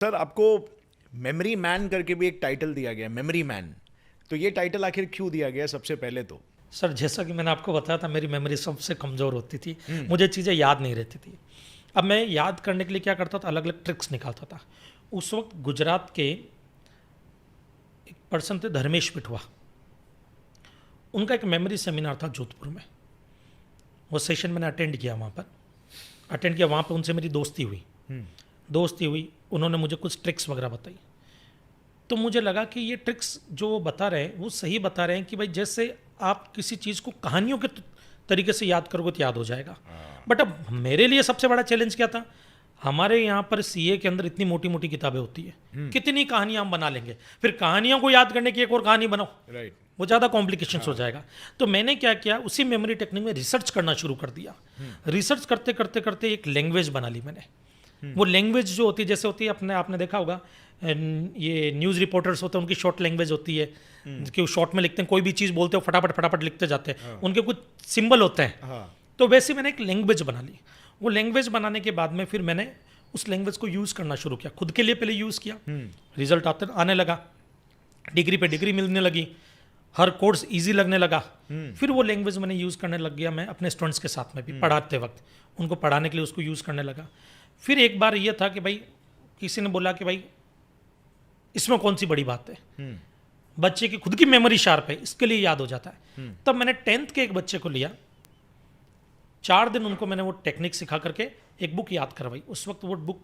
Sir आपको memory man करके भी एक टाइटल दिया गया, मेमोरी मैन। तो ये टाइटल आखिर क्यों दिया गया सबसे पहले तो? सर जैसा कि मैंने आपको बताया था, मेरी मेमोरी सबसे कमज़ोर होती थी। मुझे चीज़ें याद नहीं रहती थी। अब मैं याद करने के लिए क्या करता था, अलग अलग ट्रिक्स निकालता था। उस वक्त गुजरात के एक पर्सन थे, धर्मेश पिठवा। उनका एक मेमोरी सेमिनार था जोधपुर में। वो सेशन मैंने अटेंड किया, वहाँ पर उनसे मेरी दोस्ती हुई। उन्होंने मुझे कुछ ट्रिक्स वगैरह बताई। तो मुझे लगा कि ये ट्रिक्स जो वो बता रहे हैं वो सही बता रहे हैं कि भाई जैसे आप किसी चीज़ को कहानियों के तरीके से याद करोगे तो याद हो जाएगा। बट अब मेरे लिए सबसे बड़ा चैलेंज क्या था, हमारे यहाँ पर सीए के अंदर इतनी मोटी मोटी किताबें होती है, कितनी कहानियाँ हम बना लेंगे, फिर कहानियों को याद करने की एक और कहानी बनाओ, राइट। वो ज़्यादा कॉम्प्लिकेशंस हो जाएगा। तो मैंने क्या किया, उसी मेमोरी टेक्निक में रिसर्च करना शुरू कर दिया। रिसर्च करते करते करते एक लैंग्वेज बना ली मैंने। वो लैंग्वेज जो होती है, जैसे होती है अपने आपने देखा होगा, ये न्यूज़ रिपोर्टर्स होते हैं, उनकी शॉर्ट लैंग्वेज होती है कि वो शॉर्ट में लिखते हैं, कोई भी चीज़ बोलते हो फटाफट फटाफट लिखते जाते हैं। उनके कुछ सिंबल होते हैं। तो वैसे मैंने एक लैंग्वेज बना ली। वो लैंग्वेज बनाने के बाद में फिर मैंने उस लैंग्वेज को यूज़ करना शुरू किया। खुद के लिए पहले यूज़ किया, रिजल्ट आने लगा, डिग्री पे डिग्री मिलने लगी, हर कोर्स इजी लगने लगा। फिर वो लैंग्वेज मैंने यूज़ करने लग गया। मैं अपने स्टूडेंट्स के साथ में भी पढ़ाते वक्त उनको पढ़ाने के लिए उसको यूज़ करने लगा। फिर एक बार ये था कि भाई किसी ने बोला कि भाई इसमें कौन सी बड़ी बात है, बच्चे की खुद की मेमोरी शार्प है, इसके लिए याद हो जाता है। तब मैंने 10th के एक बच्चे को लिया, 4 दिन उनको मैंने वो टेक्निक सिखा करके एक बुक याद करवाई। उस वक्त वो बुक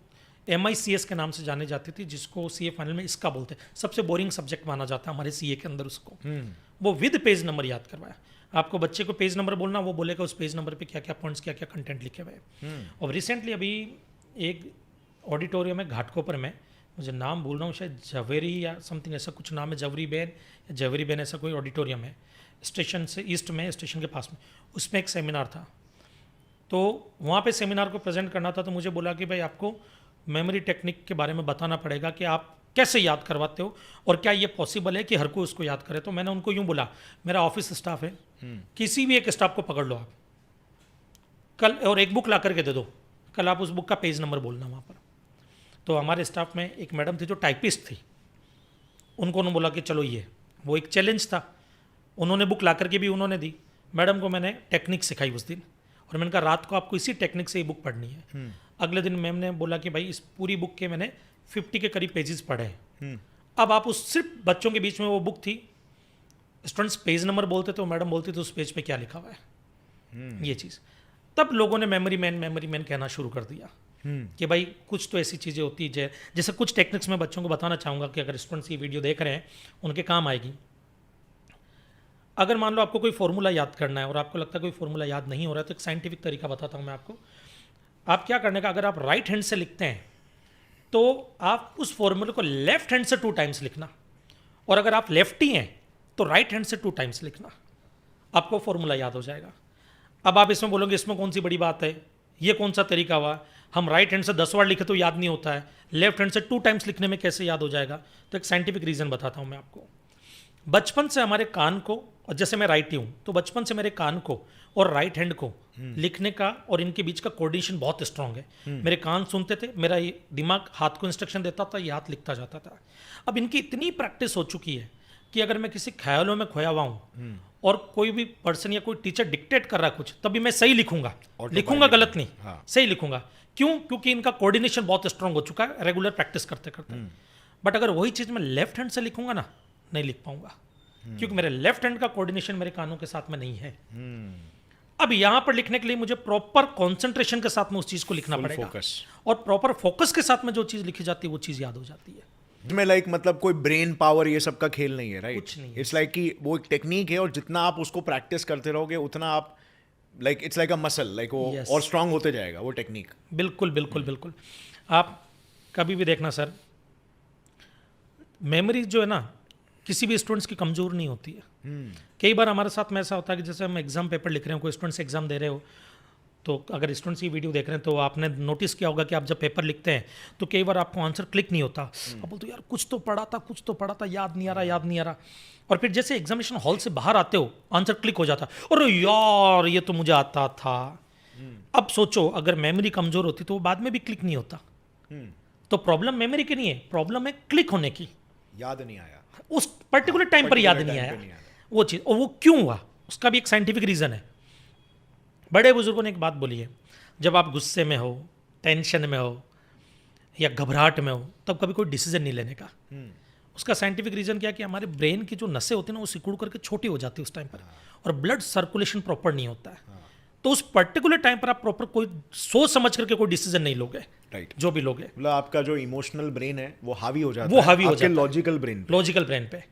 MICS के नाम से जाने जाती थी, जिसको सीए फाइनल में इसका बोलते हैं, सबसे बोरिंग सब्जेक्ट माना जाता है हमारे सीए के अंदर। उसको वो विद पेज नंबर याद करवाया। आपको बच्चे को पेज नंबर बोलना, वो बोलेगा उस पेज नंबर पे क्या क्या पॉइंट्स, क्या क्या कंटेंट लिखे हुए हैं। और रिसेंटली अभी एक ऑडिटोरियम है घाटकोपर में, मुझे नाम भूल रहा हूँ, शायद जवेरी या समथिंग ऐसा कुछ नाम है, जवेरी बेन ऐसा कोई ऑडिटोरियम है, स्टेशन से ईस्ट में, स्टेशन के पास में। उसमें एक सेमिनार था, तो वहाँ पे सेमिनार को प्रेजेंट करना था। तो मुझे बोला कि भाई आपको मेमोरी टेक्निक के बारे में बताना पड़ेगा कि आप कैसे याद करवाते हो और क्या ये पॉसिबल है कि हर कोई उसको याद करे। तो मैंने उनको यूँ बोला, मेरा ऑफिस स्टाफ है, किसी भी एक स्टाफ को पकड़ लो आप कल, और एक बुक ला करके दे दो, कल आप उस बुक का पेज नंबर बोलना वहाँ पर। तो हमारे स्टाफ में एक मैडम थी जो टाइपिस्ट थी, उनको उन्होंने बोला कि चलो ये, वो एक चैलेंज था। उन्होंने बुक ला करके भी उन्होंने दी। मैडम को मैंने टेक्निक सिखाई उस दिन, और मैंने कहा रात को आपको इसी टेक्निक से ये बुक पढ़नी है। अगले दिन मैम ने बोला कि भाई इस पूरी बुक के मैंने 50 के करीब पेजेस पढ़े हैं। अब आप उस सिर्फ बच्चों के बीच में वो बुक थी, स्टूडेंट्स पेज नंबर बोलते थे, मैडम बोलती थी उस पेज पे क्या लिखा हुआ है, ये चीज़। तब लोगों ने मेमोरी मैन कहना शुरू कर दिया कि भाई कुछ तो ऐसी चीज़ें होती है, जैसे कुछ टेक्निक्स मैं बच्चों को बताना चाहूँगा कि अगर स्टूडेंट्स ये वीडियो देख रहे हैं उनके काम आएगी। अगर मान लो आपको कोई फॉर्मूला याद करना है और आपको लगता है कोई फॉर्मूला याद नहीं हो रहा है, तो एक साइंटिफिक तरीका बताता हूँ मैं आपको। आप क्या करने का, अगर आप राइट हैंड से लिखते हैं तो आप उस फॉर्मूले को लेफ्ट हैंड से 2 टाइम्स लिखना, और अगर आप लेफ्टी हैं तो राइट हैंड से 2 टाइम्स लिखना, आपको फॉर्मूला याद हो जाएगा। अब आप इसमें बोलोगे इसमें कौन सी बड़ी बात है, ये कौन सा तरीका हुआ, हम राइट हैंड से 10 बार लिखे तो याद नहीं होता है, लेफ्ट हैंड से 2 टाइम्स लिखने में कैसे याद हो जाएगा। तो एक साइंटिफिक रीज़न बताता हूँ मैं आपको। बचपन से हमारे कान को, और जैसे मैं राइटी हूँ तो बचपन से मेरे कान को और राइट हैंड को लिखने का और इनके बीच का कोऑर्डिनेशन बहुत स्ट्रांग है। मेरे कान सुनते थे, मेरा ये दिमाग हाथ को इंस्ट्रक्शन देता था, ये हाथ लिखता जाता था। अब इनकी इतनी प्रैक्टिस हो चुकी है कि अगर मैं किसी ख्यालों में खोया हुआ हूँ और कोई भी पर्सन या कोई टीचर डिक्टेट कर रहा है कुछ, तभी मैं सही लिखूंगा गलत नहीं। हाँ। सही लिखूंगा। क्यों? क्योंकि इनका कोऑर्डिनेशन बहुत स्ट्रांग हो चुका है रेगुलर प्रैक्टिस करते करते। बट अगर वही चीज़ मैं लेफ्ट हैंड से लिखूंगा ना, नहीं लिख पाऊंगा, क्योंकि मेरे लेफ्ट हैंड का कोऑर्डिनेशन मेरे कानों के साथ में नहीं है। अब यहां पर लिखने के लिए मुझे प्रॉपर कंसंट्रेशन के साथ में उस चीज को लिखना पड़ेगा, फोकस, और प्रॉपर फोकस के साथ में जो चीज लिखी जाती है वो चीज याद हो जाती है। इसमें लाइक मतलब कोई ब्रेन पावर ये सब का खेल नहीं है, राइट? कुछ नहीं। इट्स लाइक कि वो एक टेक्निक है, और जितना आप उसको प्रैक्टिस करते रहोगे उतना आप like it's like a muscle, like वो और स्ट्रांग होते जाएगा वो टेक्निक। बिल्कुल बिल्कुल बिल्कुल। आप कभी भी देखना सर, मेमोरी जो है ना किसी भी स्टूडेंट्स की कमज़ोर नहीं होती है। कई बार हमारे साथ में ऐसा होता है कि जैसे हम एग्जाम पेपर लिख रहे हो, कोई स्टूडेंट्स एग्जाम दे रहे हो, तो अगर स्टूडेंट्स ये वीडियो देख रहे हैं तो आपने नोटिस किया होगा कि आप जब पेपर लिखते हैं तो कई बार आपको आंसर क्लिक नहीं होता। आप बोलते हो यार कुछ तो पढ़ा था, याद नहीं आ रहा। और फिर जैसे एग्जामिनेशन हॉल से बाहर आते हो आंसर क्लिक हो जाता, अरे यार ये तो मुझे आता था। अब सोचो अगर मेमोरी कमज़ोर होती तो वो बाद में भी क्लिक नहीं होता। तो प्रॉब्लम मेमोरी की नहीं है, प्रॉब्लम है क्लिक होने की। याद नहीं आया, उस पर्टिकुलर टाइम पर याद नहीं आया वो चीज़, और वो क्यों हुआ उसका भी एक साइंटिफिक रीज़न है। बड़े बुजुर्गों ने एक बात बोली है, जब आप गुस्से में हो, टेंशन में हो या घबराहट में हो, तब कभी कोई डिसीजन नहीं लेने का। उसका साइंटिफिक रीज़न क्या है कि हमारे ब्रेन की जो नसें होती हैं ना वो सिकुड़ करके छोटी हो जाती है उस टाइम पर, और ब्लड सर्कुलेशन प्रॉपर नहीं होता है। तो उस पर्टिकुलर टाइम पर आप प्रॉपर कोई सोच समझ करके कोई डिसीजन नहीं लोगे, राइट, जो भी लोगे। मतलब आपका जो इमोशनल ब्रेन है वो हावी हो जाता वो है हावी हो आपके जाता है लॉजिकल ब्रेन पे। लॉजिकल ब्रेन पे।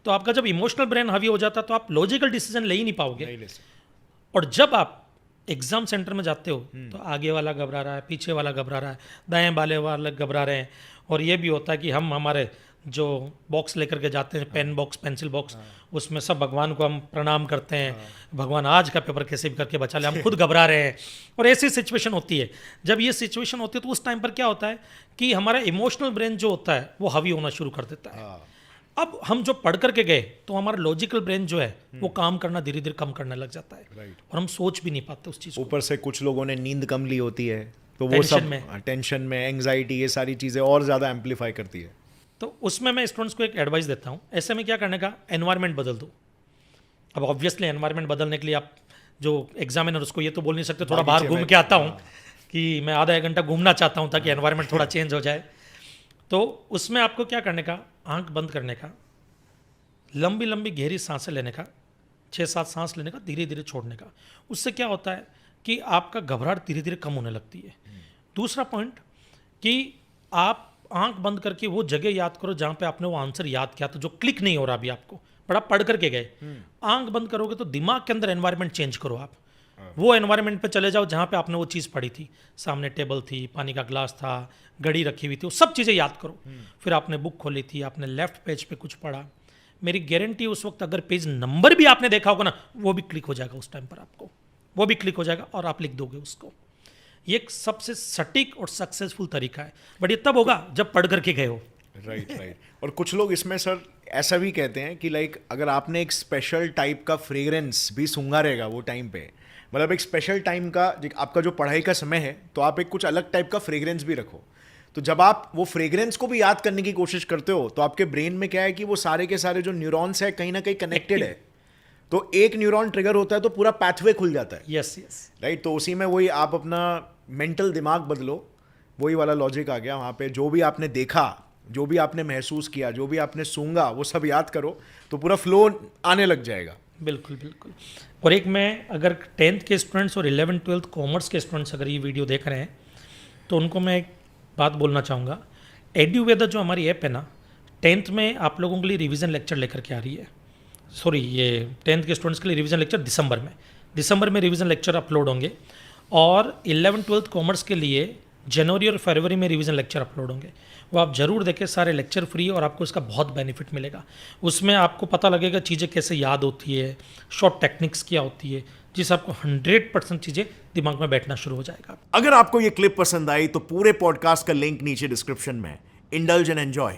तो आपका जब इमोशनल ब्रेन हावी हो जाता है तो आप लॉजिकल डिसीजन ले ही नहीं पाओगे। नहीं ले सकते। और जब आप एग्जाम सेंटर में जाते हो तो आगे वाला घबरा रहा है, पीछे वाला घबरा रहा है, दाएं बाले वाले घबरा रहे हैं, और ये भी होता है कि हम हमारे जो बॉक्स लेकर के जाते हैं, पेन बॉक्स, पेंसिल बॉक्स, उसमें सब भगवान को हम प्रणाम करते हैं, भगवान आज का पेपर कैसे भी करके बचा ले, हम खुद घबरा रहे हैं। और ऐसी सिचुएशन होती है। जब ये सिचुएशन होती है तो उस टाइम पर क्या होता है कि हमारा इमोशनल ब्रेन जो होता है वो हावी होना शुरू कर देता है। अब हम जो पढ़ करके गए तो हमारा लॉजिकल ब्रेन जो है वो काम करना धीरे धीरे कम करने लग जाता है, और हम सोच भी नहीं पाते उस चीज़ को। ऊपर से कुछ लोगों ने नींद कम ली होती है, तो वो सब टेंशन में, एंग्जाइटी, ये सारी चीज़ें और ज़्यादा एम्पलीफाई करती है। तो उसमें मैं स्टूडेंट्स को एक एडवाइस देता हूँ, ऐसे में क्या करने का, एनवायरनमेंट बदल दो। अब ऑब्वियसली एनवायरनमेंट बदलने के लिए आप जो एग्जामिनर उसको ये तो बोल नहीं सकते थोड़ा बाहर घूम के आता हूँ कि मैं आधा एक घंटा घूमना चाहता हूँ ताकि एनवायरनमेंट थोड़ा चेंज हो जाए। तो उसमें आपको क्या करने का, आंख बंद करने का, लंबी लंबी गहरी सांसें लेने का, 6-7 सांस लेने का, धीरे धीरे छोड़ने का। उससे क्या होता है कि आपका घबराहट धीरे धीरे कम होने लगती है। दूसरा पॉइंट कि आप आंख बंद करके वो जगह याद करो जहाँ पे आपने वो आंसर याद किया था जो क्लिक नहीं हो रहा अभी आपको, पर आप पढ़ करके गए। आंख बंद करोगे तो दिमाग के अंदर एनवायरनमेंट चेंज करो। आप वो एनवायरनमेंट पे चले जाओ जहाँ पे आपने वो चीज़ पढ़ी थी, सामने टेबल थी, पानी का ग्लास था, घड़ी रखी हुई थी, वो सब चीज़ें याद करो। फिर आपने बुक खोली थी, आपने लेफ्ट पेज पे कुछ पढ़ा, मेरी गारंटी उस वक्त अगर पेज नंबर भी आपने देखा होगा ना, वो भी क्लिक हो जाएगा उस टाइम पर, आपको वो भी क्लिक हो जाएगा और आप लिख दोगे उसको। ये एक सबसे सटीक और सक्सेसफुल तरीका है, बट ये तब होगा जब पढ़ करके गए हो। राइट। और कुछ लोग इसमें सर ऐसा भी कहते हैं कि लाइक अगर आपने एक स्पेशल टाइप का फ्रेग्रेंस भी सूंघा रहेगा वो टाइम पे, मतलब एक स्पेशल टाइम का आपका जो पढ़ाई का समय है, तो आप एक कुछ अलग टाइप का फ्रेग्रेंस भी रखो। तो जब आप वो फ्रेग्रेंस को भी याद करने की कोशिश करते हो तो आपके ब्रेन में क्या है कि वो सारे के सारे जो न्यूरॉन्स है कहीं ना कहीं कनेक्टेड है। तो एक न्यूरॉन ट्रिगर होता है तो पूरा पैथवे खुल जाता है। Yes right. तो उसी में वही आप अपना मेंटल दिमाग बदलो, वही वाला लॉजिक आ गया वहाँ पे। जो भी आपने देखा, जो भी आपने महसूस किया, जो भी आपने सूंघा, वो सब याद करो तो पूरा फ्लो आने लग जाएगा। बिल्कुल बिल्कुल। और एक मैं अगर 10th के स्टूडेंट्स और 11th-12th कॉमर्स के स्टूडेंट्स अगर ये वीडियो देख रहे हैं तो उनको मैं एक बात बोलना चाहूँगा। एड्यूवेदर जो हमारी ऐप है ना, 10th में आप लोगों के लिए रिवीजन लेक्चर लेकर के आ रही है। सॉरी, ये 10th के स्टूडेंट्स के लिए रिवीजन लेक्चर दिसंबर में रिवीजन लेक्चर अपलोड होंगे, और 11th-12th कॉमर्स के लिए जनवरी और फरवरी में रिवीजन लेक्चर अपलोड होंगे। वो आप ज़रूर देखें, सारे लेक्चर फ्री, और आपको इसका बहुत बेनिफिट मिलेगा। उसमें आपको पता लगेगा चीज़ें कैसे याद होती है, शॉर्ट टेक्निक्स क्या होती है, जिससे आपको 100% चीज़ें दिमाग में बैठना शुरू हो जाएगा। अगर आपको ये क्लिप पसंद आई तो पूरे पॉडकास्ट का लिंक नीचे डिस्क्रिप्शन में है। Indulge and enjoy.